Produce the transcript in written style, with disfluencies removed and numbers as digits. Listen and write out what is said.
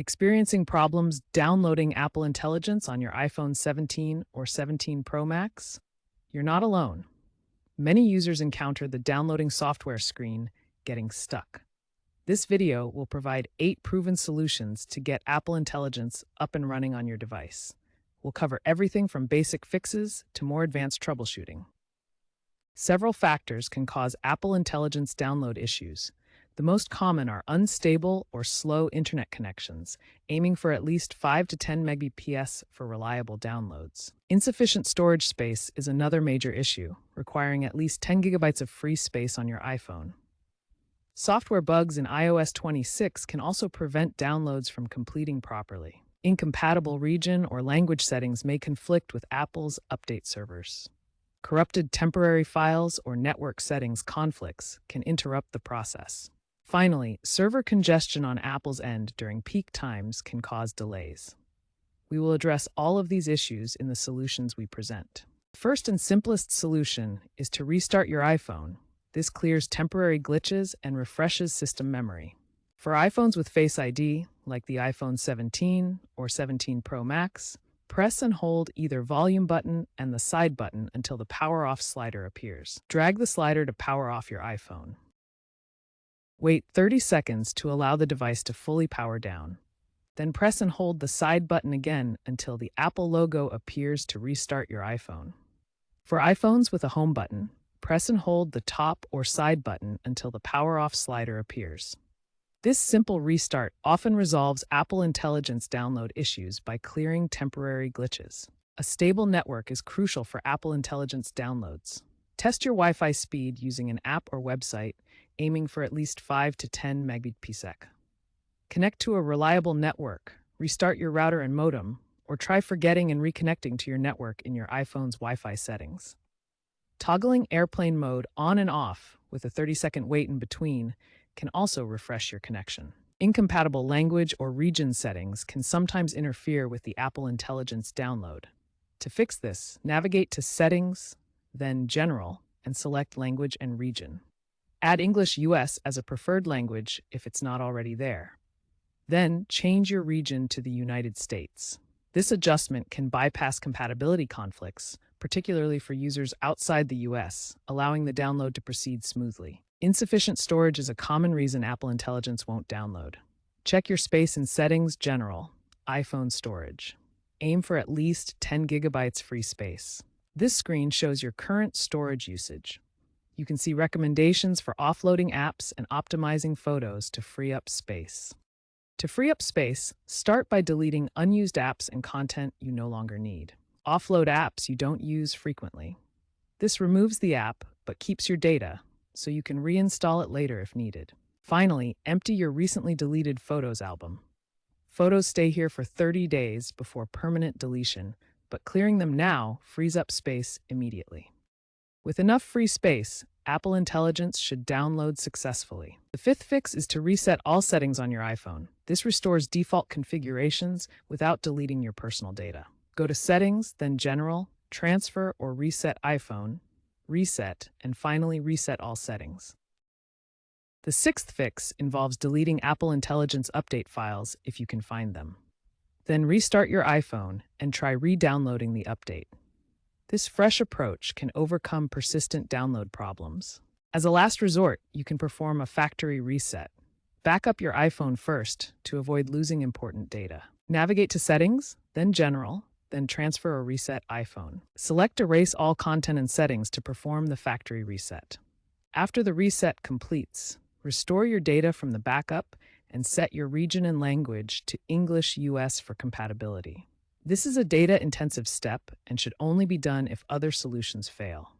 Experiencing problems downloading Apple Intelligence on your iPhone 17 or 17 Pro Max? You're not alone. Many users encounter the downloading software screen getting stuck. This video will provide 8 proven solutions to get Apple Intelligence up and running on your device. We'll cover everything from basic fixes to more advanced troubleshooting. Several factors can cause Apple Intelligence download issues. The most common are unstable or slow internet connections, aiming for at least 5 to 10 Mbps for reliable downloads. Insufficient storage space is another major issue, requiring at least 10 gigabytes of free space on your iPhone. Software bugs in iOS 26 can also prevent downloads from completing properly. Incompatible region or language settings may conflict with Apple's update servers. Corrupted temporary files or network settings conflicts can interrupt the process. Finally, server congestion on Apple's end during peak times can cause delays. We will address all of these issues in the solutions we present. The first and simplest solution is to restart your iPhone. This clears temporary glitches and refreshes system memory. For iPhones with Face ID, like the iPhone 17 or 17 Pro Max, press and hold either volume button and the side button until the power off slider appears. Drag the slider to power off your iPhone. Wait 30 seconds to allow the device to fully power down. Then press and hold the side button again until the Apple logo appears to restart your iPhone. For iPhones with a home button, press and hold the top or side button until the power off slider appears. This simple restart often resolves Apple Intelligence download issues by clearing temporary glitches. A stable network is crucial for Apple Intelligence downloads. Test your Wi-Fi speed using an app or website, aiming for at least 5 to 10 Mbps. Connect to a reliable network, restart your router and modem, or try forgetting and reconnecting to your network in your iPhone's Wi-Fi settings. Toggling airplane mode on and off with a 30-second wait in between can also refresh your connection. Incompatible language or region settings can sometimes interfere with the Apple Intelligence download. To fix this, navigate to Settings, then General, and select Language and Region. Add English US as a preferred language if it's not already there. Then change your region to the United States. This adjustment can bypass compatibility conflicts, particularly for users outside the US, allowing the download to proceed smoothly. Insufficient storage is a common reason Apple Intelligence won't download. Check your space in Settings, General, iPhone Storage. Aim for at least 10 gigabytes free space. This screen shows your current storage usage. You can see recommendations for offloading apps and optimizing photos to free up space. To free up space, start by deleting unused apps and content you no longer need. Offload apps you don't use frequently. This removes the app but keeps your data, so you can reinstall it later if needed. Finally, empty your recently deleted Photos album. Photos stay here for 30 days before permanent deletion, but clearing them now frees up space immediately. With enough free space, Apple Intelligence should download successfully. The fifth fix is to reset all settings on your iPhone. This restores default configurations without deleting your personal data. Go to Settings, then General, Transfer or Reset iPhone, Reset, and finally reset all settings. The sixth fix involves deleting Apple Intelligence update files if you can find them. Then restart your iPhone and try re-downloading the update. This fresh approach can overcome persistent download problems. As a last resort, you can perform a factory reset. Back up your iPhone first to avoid losing important data. Navigate to Settings, then General, then Transfer or Reset iPhone. Select Erase all content and settings to perform the factory reset. After the reset completes, restore your data from the backup and set your region and language to English US for compatibility. This is a data-intensive step and should only be done if other solutions fail.